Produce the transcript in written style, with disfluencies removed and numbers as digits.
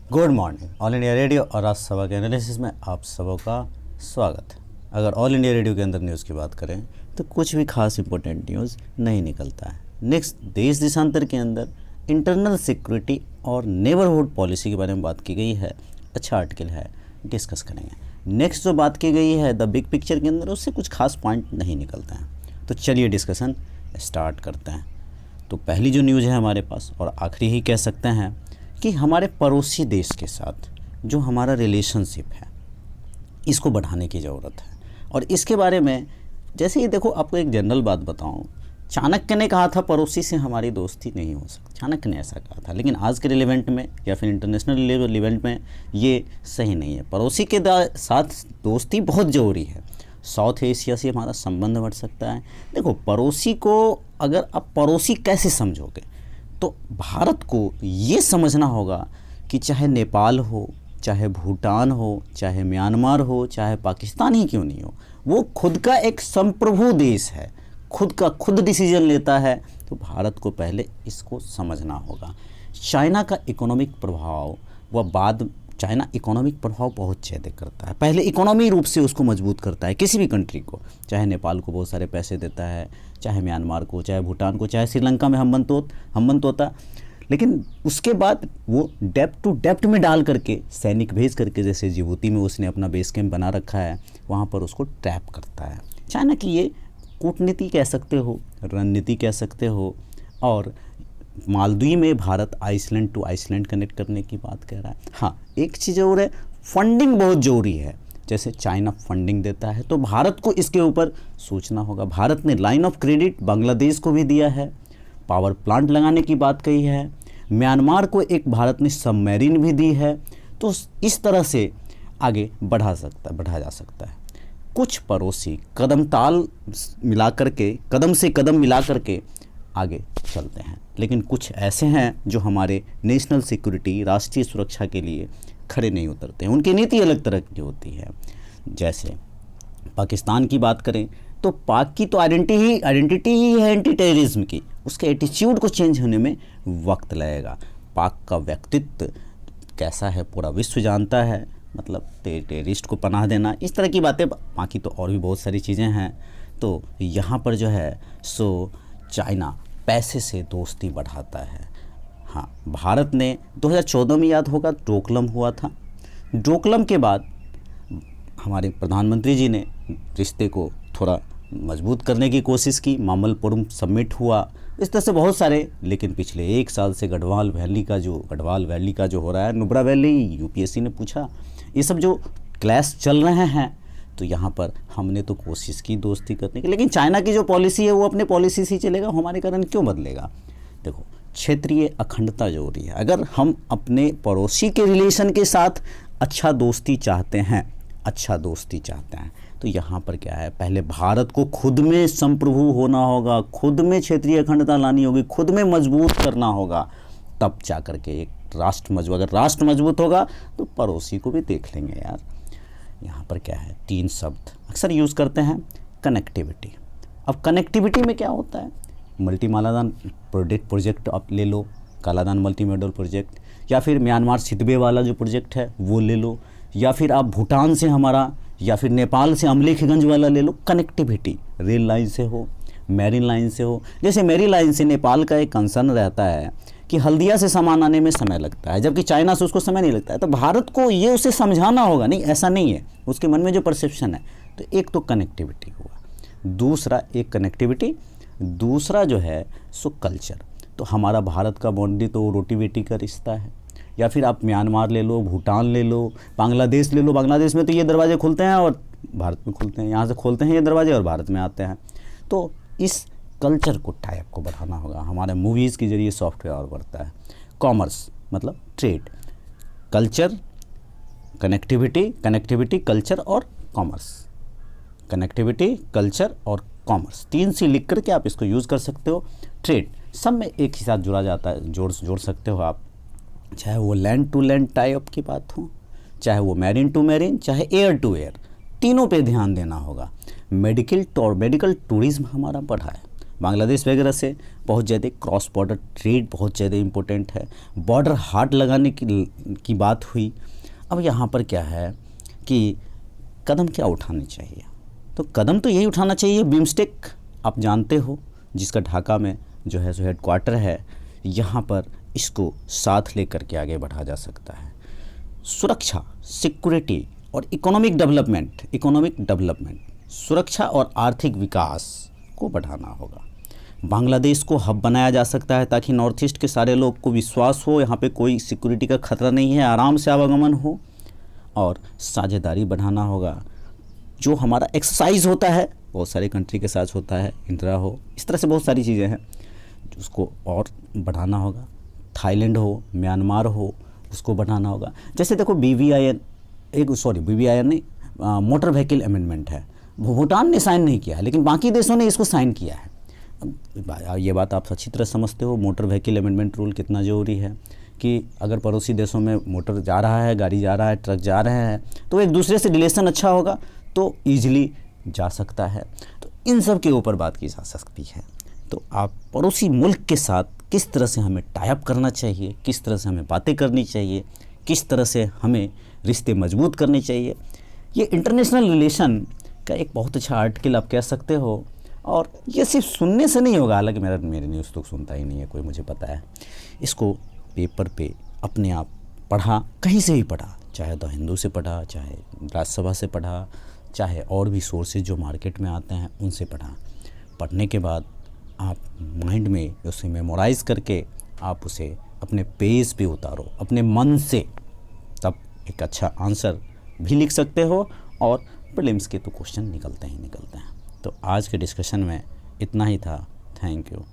Good morning. All India radio और राज्यसभा के analysis में आप सबों का स्वागत है। अगर ऑल इंडिया रेडियो के अंदर न्यूज़ की बात करें तो कुछ भी खास इंपॉर्टेंट न्यूज़ नहीं निकलता है। नेक्स्ट, देश देशांतर के अंदर इंटरनल सिक्योरिटी और नेबरहुड पॉलिसी के बारे में बात की गई है। अच्छा आर्टिकल है, डिस्कस करेंगे। नेक्स्ट जो बात की गई है द बिग पिक्चर के अंदर, उससे कुछ खास पॉइंट नहीं निकलते हैं। तो चलिए डिस्कशन स्टार्ट करते हैं। तो पहली जो न्यूज़ है हमारे पास, और आखिरी ही कह सकते हैं, कि हमारे पड़ोसी देश के साथ जो हमारा रिलेशनशिप है इसको बढ़ाने की ज़रूरत है। और इसके बारे में जैसे ही देखो, आपको एक जनरल बात बताऊं, चाणक्य ने कहा था पड़ोसी से हमारी दोस्ती नहीं हो सकती। चाणक्य ने ऐसा कहा था, लेकिन आज के रिलेवेंट में या फिर इंटरनेशनल लेवल इवेंट में ये सही नहीं है। पड़ोसी के साथ दोस्ती बहुत ज़रूरी है। साउथ एशिया से हमारा संबंध बढ़ सकता है। देखो, पड़ोसी को अगर आप पड़ोसी कैसे समझोगे, तो भारत को ये समझना होगा कि चाहे नेपाल हो, चाहे भूटान हो, चाहे म्यांमार हो, चाहे पाकिस्तान ही क्यों नहीं हो, वो खुद का एक संप्रभु देश है, खुद डिसीजन लेता है। तो भारत को पहले इसको समझना होगा। चाइना का इकोनॉमिक प्रभाव चाइना इकोनॉमिक प्रभाव बहुत ज़्यादा करता है। पहले इकोनॉमी रूप से उसको मजबूत करता है किसी भी कंट्री को, चाहे नेपाल को बहुत सारे पैसे देता है, चाहे म्यांमार को, चाहे भूटान को, चाहे श्रीलंका में हममन होता। लेकिन उसके बाद वो डेप्थ टू डेप्थ में डाल करके, सैनिक भेज करके, जैसे जिबूती में उसने अपना बेस कैंप बना रखा है, वहाँ पर उसको ट्रैप करता है। चाइना की ये कूटनीति कह सकते हो, रणनीति कह सकते हो। और मालदीव में Bharat island to island connect करने की बात कह रहा है। हाँ, एक चीज़ और है, फंडिंग बहुत ज़रूरी है। जैसे चाइना फंडिंग देता है तो भारत को इसके ऊपर सोचना होगा। भारत ने लाइन ऑफ क्रेडिट बांग्लादेश को भी दिया है, पावर प्लांट लगाने की बात कही है, म्यांमार को एक भारत ने सबमरीन भी दी है। तो इस तरह से आगे बढ़ा जा सकता है। कुछ पड़ोसी कदम से कदम मिला करके आगे चलते हैं, लेकिन कुछ ऐसे हैं जो हमारे नेशनल सिक्योरिटी, राष्ट्रीय सुरक्षा के लिए खड़े नहीं उतरते हैं। उनकी नीति अलग तरह की होती है। जैसे पाकिस्तान की बात करें तो पाक की तो आइडेंटिटी ही है एंटी टेररिज्म की। उसके एटीट्यूड को चेंज होने में वक्त लगेगा। पाक का व्यक्तित्व कैसा है पूरा विश्व जानता है, मतलब टेररिस्ट को पनाह देना, इस तरह की बातें। बाकी तो और भी बहुत सारी चीज़ें हैं। तो यहाँ पर जो है सो चाइना पैसे से दोस्ती बढ़ाता है। हाँ, भारत ने 2014 में, याद होगा, डोकलम हुआ था। डोकलम के बाद हमारे प्रधानमंत्री जी ने रिश्ते को थोड़ा मजबूत करने की कोशिश की। मामल्लपुरम समिट हुआ, इस तरह से बहुत सारे। लेकिन पिछले एक साल से गढ़वाल वैली का जो हो रहा है, नुब्रा वैली, यूपीएससी ने पूछा, ये सब जो क्लैश चल रहे हैं, तो यहाँ पर हमने तो कोशिश की दोस्ती करने की, लेकिन चाइना की जो पॉलिसी है वो अपने पॉलिसी से चलेगा, हमारे कारण क्यों बदलेगा। देखो, क्षेत्रीय अखंडता जरूरी है। अगर हम अपने पड़ोसी के रिलेशन के साथ अच्छा दोस्ती चाहते हैं, तो यहाँ पर क्या है, पहले भारत को खुद में संप्रभु होना होगा, खुद में क्षेत्रीय अखंडता लानी होगी, खुद में मजबूत करना होगा, तब जा करके एक अगर राष्ट्र मजबूत होगा तो पड़ोसी को भी देख लेंगे यार। यहाँ पर क्या है, 3 शब्द अक्सर यूज़ करते हैं, कनेक्टिविटी। अब कनेक्टिविटी में क्या होता है, मल्टी मालादान प्रोजेक्ट आप ले लो, कालादान मल्टी मॉडल प्रोजेक्ट, या फिर म्यांमार सितबे वाला जो प्रोजेक्ट है वो ले लो, या फिर आप भूटान से हमारा, या फिर नेपाल से अमलेखगंज वाला ले लो। कनेक्टिविटी रेल लाइन से हो, मैरीन लाइन से हो। जैसे मैरीन लाइन से नेपाल का एक कंसर्न रहता है कि हल्दिया से सामान आने में समय लगता है, जबकि चाइना से उसको समय नहीं लगता है। तो भारत को ये उसे समझाना होगा, नहीं ऐसा नहीं है, उसके मन में जो परसेप्शन है। तो एक तो कनेक्टिविटी हुआ, दूसरा जो है सो कल्चर। तो हमारा भारत का बाउंड्री तो रोटी बेटी का रिश्ता है। या फिर आप म्यांमार ले लो, भूटान ले लो, बांग्लादेश ले लो। बांग्लादेश में तो ये दरवाजे खुलते हैं और भारत में खुलते हैं, यहाँ से खोलते हैं ये दरवाजे और भारत में आते हैं। तो इस कल्चर को टाइप को बढ़ाना होगा। हमारे मूवीज़ के जरिए सॉफ्टवेयर और बढ़ता है। कॉमर्स मतलब ट्रेड, कल्चर, कनेक्टिविटी, कल्चर और कॉमर्स। कनेक्टिविटी, कल्चर और कॉमर्स, 3 से लिख करके आप इसको यूज़ कर सकते हो। ट्रेड सब में एक ही साथ जुड़ा जाता है, जोड़ सकते हो आप। चाहे वो लैंड टू लैंड टाइप की बात हो, चाहे वो मैरीन टू मैरीन, चाहे एयर टू एयर, तीनों पे ध्यान देना होगा। मेडिकल टूरिज्म हमारा बढ़ा है। बांग्लादेश वगैरह से बहुत ज़्यादा क्रॉस बॉर्डर ट्रेड बहुत ज़्यादा इम्पोर्टेंट है, बॉर्डर हाट लगाने की बात हुई। अब यहाँ पर क्या है कि कदम क्या उठाने चाहिए, तो कदम तो यही उठाना चाहिए, बिम्स्टेक आप जानते हो जिसका ढाका में जो है सो हेडक्वार्टर है, यहाँ पर इसको साथ लेकर के आगे बढ़ा जा सकता है। सुरक्षा, सिक्योरिटी और इकोनॉमिक डेवलपमेंट, सुरक्षा और आर्थिक विकास को बढ़ाना होगा। बांग्लादेश को हब बनाया जा सकता है ताकि नॉर्थ ईस्ट के सारे लोग को विश्वास हो यहाँ पे कोई सिक्योरिटी का खतरा नहीं है, आराम से आवागमन हो। और साझेदारी बढ़ाना होगा, जो हमारा एक्सरसाइज होता है बहुत सारे कंट्री के साथ होता है, इंट्रा हो, इस तरह से बहुत सारी चीज़ें हैं उसको और बढ़ाना होगा। थाईलैंड हो, म्यांमार हो, उसको बढ़ाना होगा। जैसे देखो BVIN नहीं, मोटर व्हीकल अमेंडमेंट है, भूटान ने साइन नहीं किया है लेकिन बाकी देशों ने इसको साइन किया है। ये बात आप अच्छी तरह समझते हो मोटर व्हीकल अमेंडमेंट रूल कितना ज़रूरी है कि अगर पड़ोसी देशों में मोटर जा रहा है, गाड़ी जा रहा है, ट्रक जा रहे हैं, तो एक दूसरे से रिलेशन अच्छा होगा तो ईजिली जा सकता है। तो इन सब के ऊपर बात की जा सकती है। तो आप पड़ोसी मुल्क के साथ किस तरह से हमें टाई अप करना चाहिए, किस तरह से हमें बातें करनी चाहिए, किस तरह से हमें रिश्ते मजबूत करने चाहिए, ये इंटरनेशनल रिलेशन का एक बहुत अच्छा आर्टिकल आप कह सकते हो। और ये सिर्फ सुनने से नहीं होगा, हालांकि मेरे न्यूज़ तो सुनता ही नहीं है कोई, मुझे पता है। इसको पेपर पे अपने आप पढ़ा, कहीं से भी पढ़ा, चाहे द हिंदू से पढ़ा, चाहे राज्यसभा से पढ़ा, चाहे और भी सोर्सेज जो मार्केट में आते हैं उनसे पढ़ा। पढ़ने के बाद आप माइंड में उसे मेमोराइज़ करके आप उसे अपने पेज पे उतारो अपने मन से, तब एक अच्छा आंसर भी लिख सकते हो और प्रीलिम्स के तो क्वेश्चन निकलते हैं। तो आज के डिस्कशन में इतना ही था। Thank you.